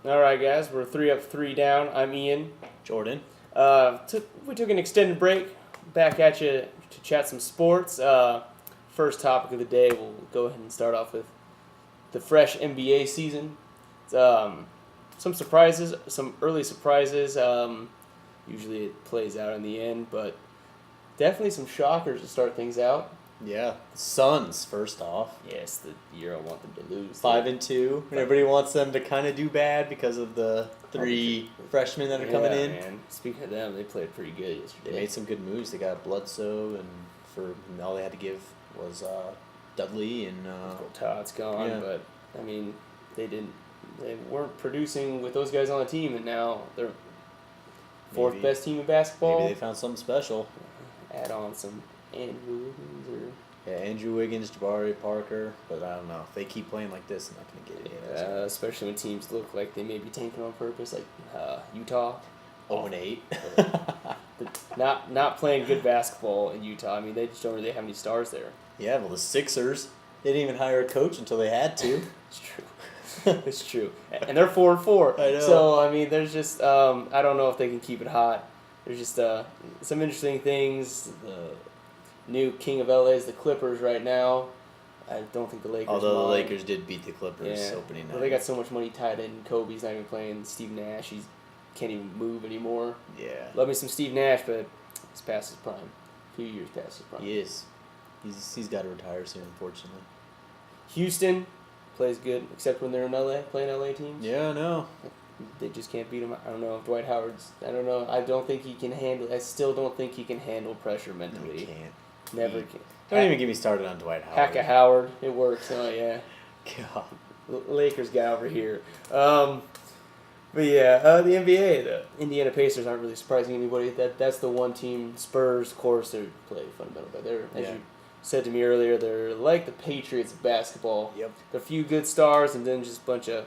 All right, guys, we're 3 up, 3 down. I'm Ian. Jordan. We took an extended break. Back at you to chat some sports. First topic of the day, we'll go ahead and start off with the fresh NBA season. Some surprises, some early surprises. Usually it plays out in the end, but definitely some shockers to start things out. Yeah, the Suns. First off, Yes, the year I want them to lose. 5-2. And everybody wants them to kind of do bad because of the three freshmen that are coming in. Man. Speaking of them, they played pretty good yesterday. They made some good moves. They got Bledsoe, and all they had to give was Dudley and. Todd's gone, Yeah. but I mean, they weren't producing with those guys on the team, and now they're fourth Maybe. best team in basketball. Maybe they found something special. Add on some Andrew Wiggins or Andrew Wiggins, Jabari Parker, but I don't know. If they keep playing like this, they're not going to get any of this. especially when teams look like they may be tanking on purpose, like Utah. 0-8. Not playing good basketball in Utah. I mean, they just don't really have any stars there. Yeah, well, the Sixers, they didn't even hire a coach until they had to. It's true. It's true. And they're 4-4. I know. So, I mean, there's just, I don't know if they can keep it hot. There's just some interesting things. The new king of LA is the Clippers right now. I don't think the Lakers Although the mind. Lakers did beat the Clippers opening night. Well, they got so much money tied in. Kobe's not even playing. Steve Nash, he can't even move anymore. Yeah. Love me some Steve Nash, but he's past his prime. A few years past his prime. He is. He's got to retire soon, unfortunately. Houston plays good, except when they're in LA, playing LA teams. Yeah, I know. They just can't beat him. I don't know if Dwight Howard's. I don't know. I don't think he can handle. I still don't think he can handle pressure No, mentally. he can't. Never can. Don't even get me started on Dwight Howard. Hack a Howard. It works. Oh yeah. God. Lakers guy over here. But yeah, the NBA, the Indiana Pacers aren't really surprising anybody. That's the one team. Spurs, of course, they play fundamental, but they're as Yeah. you said to me earlier, they're like the Patriots of basketball. Yep. They're a few good stars and then just a bunch of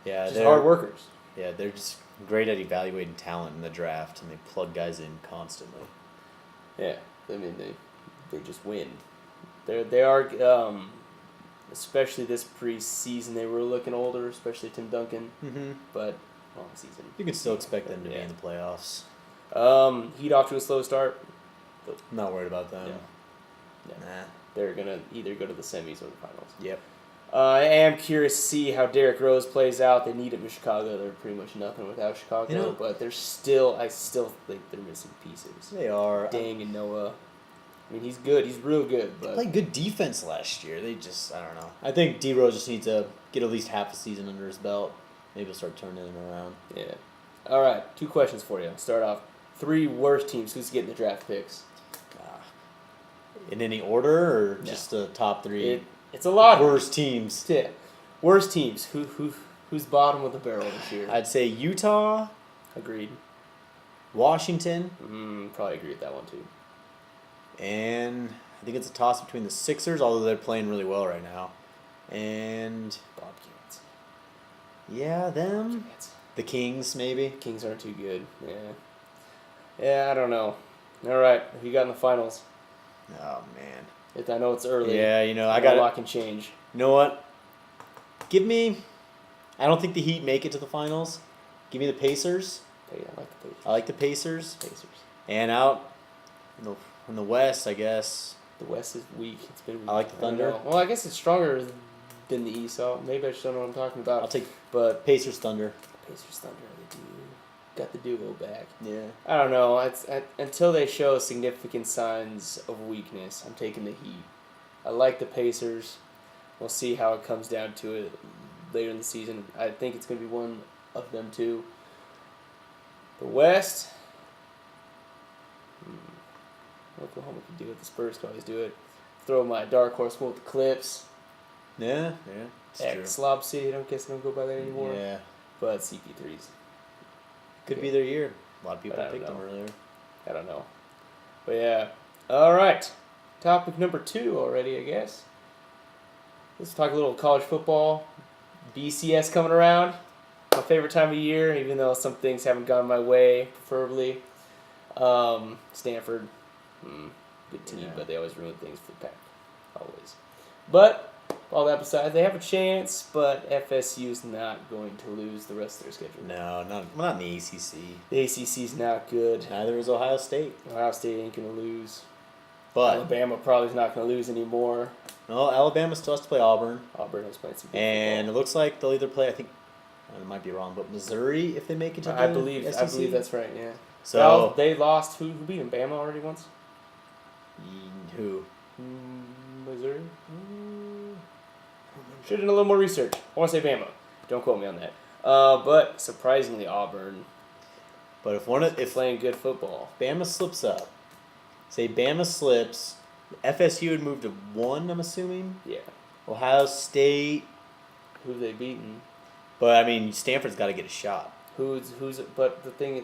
Yeah, just hard workers. Yeah, they're just great at evaluating talent in the draft, and they plug guys in constantly. Yeah, I mean they just win. They are especially this preseason they were looking older, especially Tim Duncan. Mm-hmm. But long season. You can still expect them to be in the playoffs. Heat off to a slow start. I'm not worried about them. Yeah. Nah. They're gonna either go to the semis or the finals. Yep. I am curious to see how Derrick Rose plays out. They need him in Chicago. They're pretty much nothing without Chicago. You know- But I still think they're missing pieces. They are. Dang and Noah. I mean, he's good. He's real good. They But played good defense last year. They just, I don't know. I think D-Rose just needs to get at least half a season under his belt. Maybe he'll start turning it around. yeah. All right. 2 questions for you. Start off. 3 worst teams. Who's getting the draft picks? In any order, or No. just the top 3 It's a lot. worst teams? Yeah. Worst teams. Who's bottom of the barrel this year? I'd say Utah, Agreed. Washington, Probably agree with that one too. and I think it's a toss between the Sixers, although they're playing really well right now, and Bobcats. yeah, them, Bobcats. the Kings maybe. Kings aren't too good. Yeah. Yeah, I don't know. All right. Who you got in the finals? Oh man. I know it's early. Yeah, you know I I got a lot can change. You know what? Give me. I don't think the Heat make it to the finals. Give me the Pacers. Hey, I like the Pacers. I like the Pacers. Pacers. And out in the West, I guess. The West is weak. It's been weak. I like the don't Thunder. know. Well, I guess it's stronger than the East, so maybe I just don't know what I'm talking about. I'll take But Pacers Thunder. Pacers Thunder, they do got the duo back. Yeah. I don't know. Until they show significant signs of weakness, I'm taking the Heat. I like the Pacers. We'll see how it comes down to it later in the season. I think it's going to be one of them too. The West, Oklahoma can do it. The Spurs can always do it. Throw my dark horse with the Clips. Yeah. It's Slob City. I guess they don't go by that true. anymore. Yeah. But CP3's. Could be their year. A lot of people But I don't picked them know. earlier. I don't know. But yeah. All right. Topic number 2 already, I guess. Let's talk a little college football. BCS coming around. My favorite time of year, even though some things haven't gone my way, preferably. Stanford. Good team, Yeah. but they always ruin things for the Pack. Always. But all that besides, they have a chance, but FSU's not going to lose the rest of their schedule. No, not in the ACC. The ACC's not good. Neither is Ohio State. Ohio State ain't going to lose. But Alabama probably is not going to lose anymore. no, Alabama still has to play Auburn. Auburn has played some good And football. it looks like they'll either play, I think, I might be wrong, but Missouri if they make it to the I believe SEC. that's right, yeah. So, they lost. Who beat them? Bama already once? who? Missouri? Should have done a little more research. I want to say Bama. Don't quote me on that. But surprisingly, Auburn But if playing good football. Bama slips up, say Bama slips, FSU would move to 1, I'm assuming. Yeah. Ohio State, Who have they beaten? but I mean Stanford's got to get a shot. Who's? But the thing,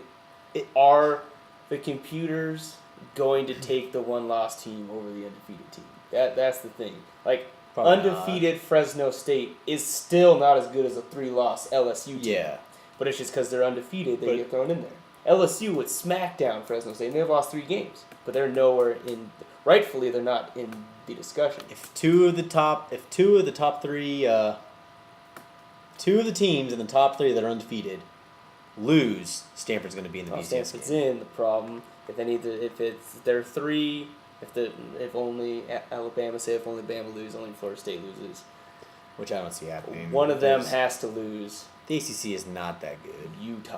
are the computers going to take the one-loss team over the undefeated team? That's the thing. Like Probably undefeated Fresno State is still not as good as a 3-loss LSU team. Yeah. But it's just because they're undefeated, they get thrown in there. LSU would smack down Fresno State, and they've lost 3 games, but they're nowhere in. Rightfully, they're not in the discussion. If two of the top 3, 2 of the teams in the top 3 that are undefeated lose, Stanford's going to be in the BCS Stanford's game. in the problem. If it's they're 3, if only Alabama if only Bama loses, only Florida State loses. Which I don't see happening. One of them has to lose. The ACC is not that good. Utah,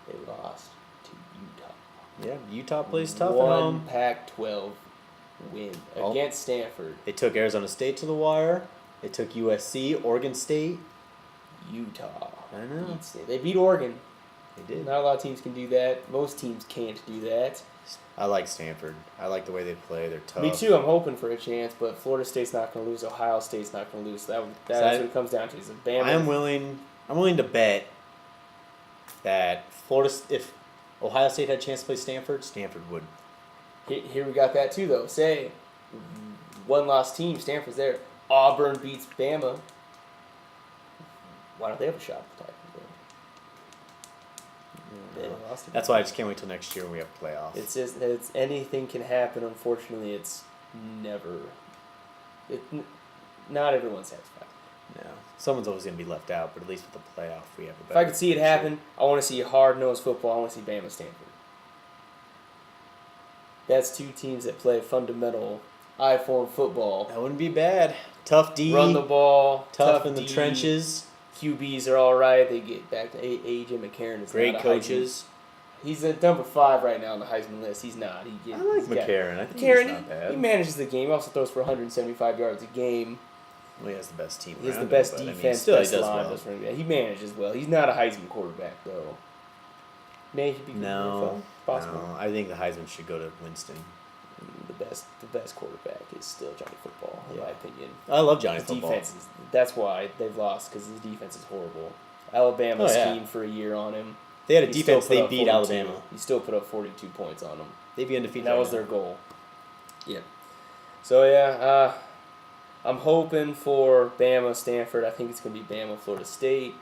they lost to Utah. Yeah, Utah plays tough at One home. Pac-12 win against Stanford. They took Arizona State to the wire. They took USC, Oregon State. Utah. I know. They beat Oregon. They did. Not a lot of teams can do that. Most teams can't do that. I like Stanford. I like the way they play. They're tough. Me too. I'm hoping for a chance, but Florida State's not going to lose. Ohio State's not going to lose. That's what it comes down to. Is Bama. I'm willing to bet that if Ohio State had a chance to play Stanford would. Here we got that too, though. Say, one-loss team, Stanford's there. Auburn beats Bama. Why don't they have a shot at the title? They lost to That's why I just can't wait till next year when we have playoffs. It's anything can happen. Unfortunately, it's never. Not everyone's satisfied. No, someone's always going to be left out, but at least with the playoff, we have a better. If I could see it happen, I want to see hard-nosed football. I want to see Bama Stanford. That's 2 teams that play fundamental I-form football. That wouldn't be bad. Tough D. Run the ball. Tough in the D. trenches. QBs are all right. They get back to A.J. McCarron. Is Great not a coaches. He's at number 5 right now on the Heisman list. He's not. I like McCarron. I think he's not bad. He manages the game. He also throws for 175 yards a game. Well, he has the best team. He has the around best him, but, defense. still, best he does line, well. best running back. He manages well. He's not a Heisman quarterback though. May he be good in the No, NFL? Possible. no, I think the Heisman should go to Winston. The best quarterback is still Johnny Football, in my opinion. I love Johnny His Football. defense is, that's why they've lost, because his defense is horrible. Alabama schemed for a year on him. They had a He defense. still They put up beat 42. Alabama. He still put up 42 points on them. They'd be undefeated. And that was their goal. Yeah. So yeah, I'm hoping for Bama, Stanford. I think it's going to be Bama, Florida State.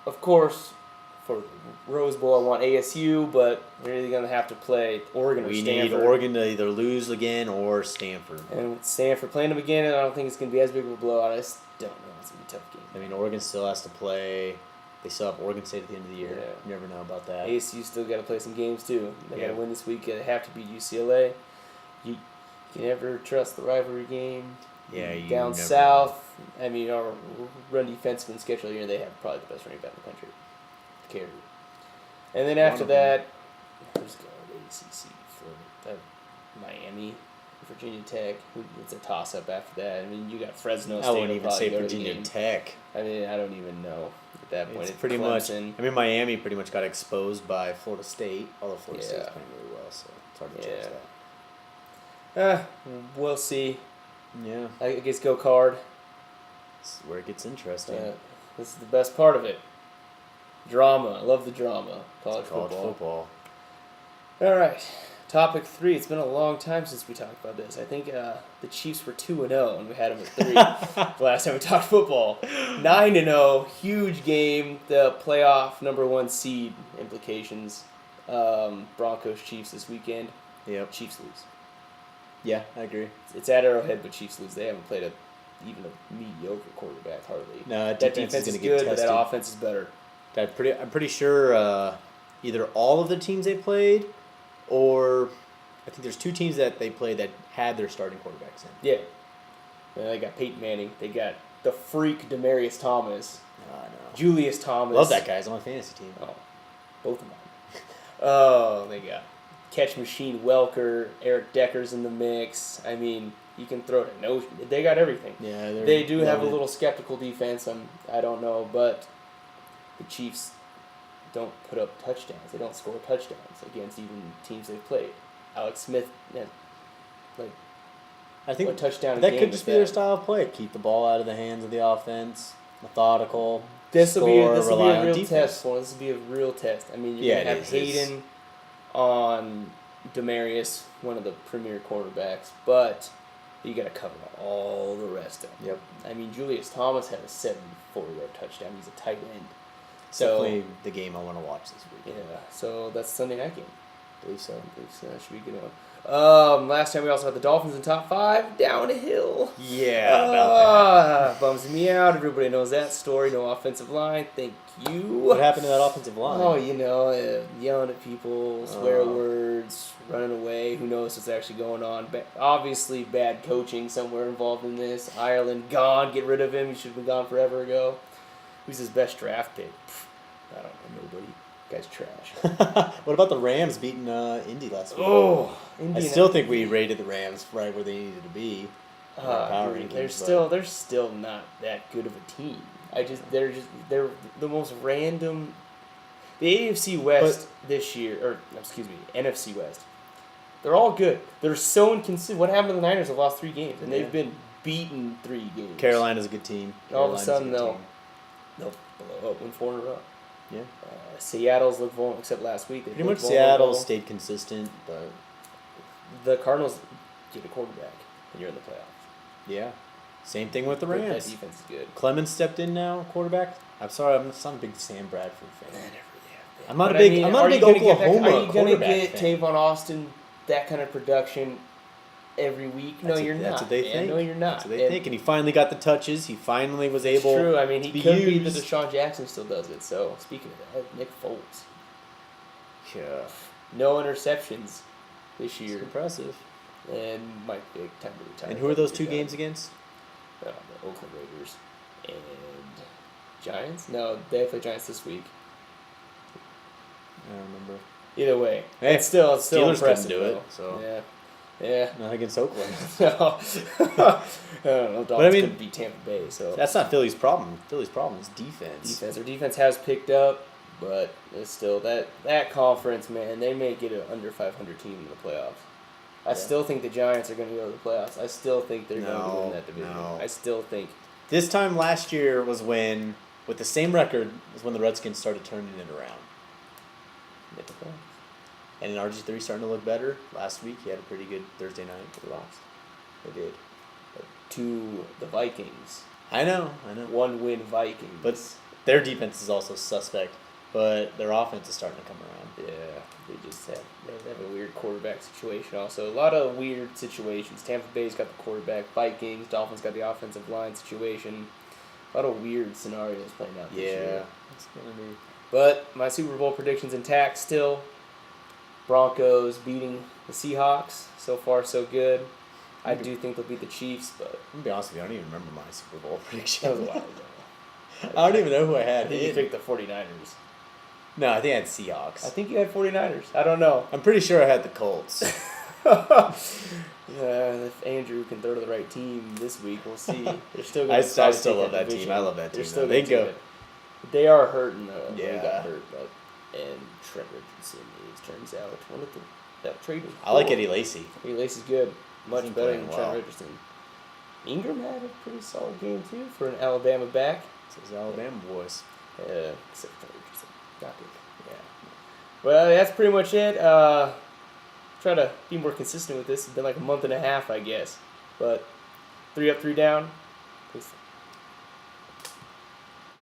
Of course, for Rose Bowl, I want ASU, but they're either going to have to play Oregon or We Stanford. need Oregon to either lose again or Stanford. And with Stanford playing them again, I don't think it's going to be as big of a blowout. I just don't know. It's going to be a tough game. I mean, Oregon still has to play. They still have Oregon State at the end of the year. Yeah. You never know about that. ASU still got to play some games too. They got Yeah. to win this week. They have to beat UCLA. You can never trust the rivalry game. Yeah, you Down never south. I mean, our run defenseman schedule here, they have probably the best running back in the country. Carey. And then after that, who's going to ACC? Florida, Miami, Virginia Tech. It's a toss-up after that. I mean, you got Fresno State. I wouldn't will even probably say go to the Virginia game. Tech. I mean, I don't even know at that point. It's pretty much. Clemson. I mean, Miami pretty much got exposed by Florida State, although Florida State's Yeah. playing really well, so it's hard to Yeah. judge that. We'll see. Yeah, I guess go card. this is where it gets interesting. This is the best part of it. Drama. I love the drama. College football. All right. Topic 3. It's been a long time since we talked about this. I think the Chiefs were 2-0 and we had them at 3 the last time we talked football. 9-0. Huge game. The playoff number 1 seed implications. Broncos Chiefs this weekend. Yep. Chiefs lose. Yeah, I agree. It's at Arrowhead, but Chiefs lose. They haven't played a even a mediocre quarterback, hardly. No, That defense is gonna good, get but tested. that offense is better. I'm pretty sure either all of the teams they played, or I think there's 2 teams that they played that had their starting quarterbacks in. Yeah. And they got Peyton Manning. They got the freak Demaryius Thomas. I know. Julius Thomas. Love that guy. He's on my fantasy team. Oh, both of mine. Oh, they got catch machine Welker. Eric Decker's in the mix. I mean, you can throw it. No, they got everything. Yeah, They do have a little skeptical defense. I don't know, but the Chiefs don't put up touchdowns. They don't score touchdowns against even teams they've played. Alex Smith, I think what touchdown that game could is just be their style of play. Keep the ball out of the hands of the offense. Methodical. This will be a rely on real defense. test for them. This will be a real test. I mean, you're gonna have Hayden on Demaryius, one of the premier quarterbacks, but you got to cover all the rest of them. Yep. I mean, Julius Thomas had a 74-yard touchdown. He's a tight end. So Definitely the game I want to watch this week. yeah. So that's Sunday night game. I believe so. That should be a good one. Last time we also had the Dolphins in top 5, downhill. Yeah, about that. Bums me out. Everybody knows that story. No offensive line. Thank you. What happened to that offensive line? Oh, yelling at people, swear words, running away. Who knows what's actually going on? Obviously, bad coaching somewhere involved in this. Ireland gone. Get rid of him. He should have been gone forever ago. Who's his best draft pick? I don't know. Nobody. Guy's trash. What about the Rams beating Indy last week? Oh, I still think we rated the Rams right where they needed to be. They're still not that good of a team. They're the most random. The AFC West this year, or excuse me, NFC West. They're all good. They're so inconsistent. What happened to the Niners? Have lost 3 games, and they've been beaten 3 games. Carolina's a good team. All of a sudden they'll blow up, win 4 in a row. Yeah. Seattle's look vulnerable, except last week. Pretty much Seattle stayed consistent, but the Cardinals get a quarterback, and you're in the playoffs. Yeah. Same thing with the That Rams. defense is good. Clemens stepped in now, quarterback. I'm sorry, I'm not a big Sam Bradford fan. Yeah. I'm not a big Oklahoma Are you gonna get fan. Tavon Austin that kind of production every week? No, you're not. That's what they think. No, you're not. That's what they think. And he finally got the touches. He finally was able. It's true. I mean, he be could be used. that Deshaun Jackson still does it. So speaking of that, Nick Foles. Yeah. No interceptions this year. It's impressive. And might be time to retire. And who are those 2 games against? The Oakland Raiders and Giants. No, they play Giants this week. I don't remember. Either way, Hey, it's still Steelers impressive. couldn't do it, Though. so. Yeah. Not against Oakland. No. I don't know. Dolphins couldn't beat Tampa Bay, so That's not Philly's problem. Philly's problem is defense. Their defense has picked up, but it's still that conference, man. They may get an under 500 team in the playoffs. I still think the Giants are going to go to the playoffs. I still think they're going to win that division. No. I still think. This time last year was when, with the same record, was when the Redskins started turning it around. Make the playoffs. And in RG3 starting to look better. Last week he had a pretty good Thursday night. They lost. They did. But to the Vikings. I know. 1-win Vikings. But their defense is also suspect. But their offense is starting to come around. Yeah, they have a weird quarterback situation also. A lot of weird situations. Tampa Bay's got the quarterback, Vikings, Dolphins got the offensive line situation. A lot of weird scenarios playing out this year. Yeah, it's going to be. But my Super Bowl prediction's intact still. Broncos beating the Seahawks. So far, so good. I do think they'll beat the Chiefs, but I'm going to be honest with you, I don't even remember my Super Bowl prediction. that was a while ago. I don't even know who I had. I think you picked the 49ers. No, I think I had Seahawks. I think you had 49ers. I don't know. I'm pretty sure I had the Colts. Yeah, if Andrew can throw to the right team this week, we'll see. They're still I going still love that team. I love that team. Still They gonna go. do it. They are hurting though. Yeah. They got hurt, but and Trent Richardson turns out one of that trade was. I like cool. Eddie Lacy. Eddie Lacy's good, much He's better playing than well. Trent Richardson. Ingram had a pretty solid game too for an Alabama back. It's his Alabama boys. Except Trent Richardson, not good. Yeah. Well, that's pretty much it. Try to be more consistent with this. It's been like a month and a half, I guess. But 3 up, 3 down.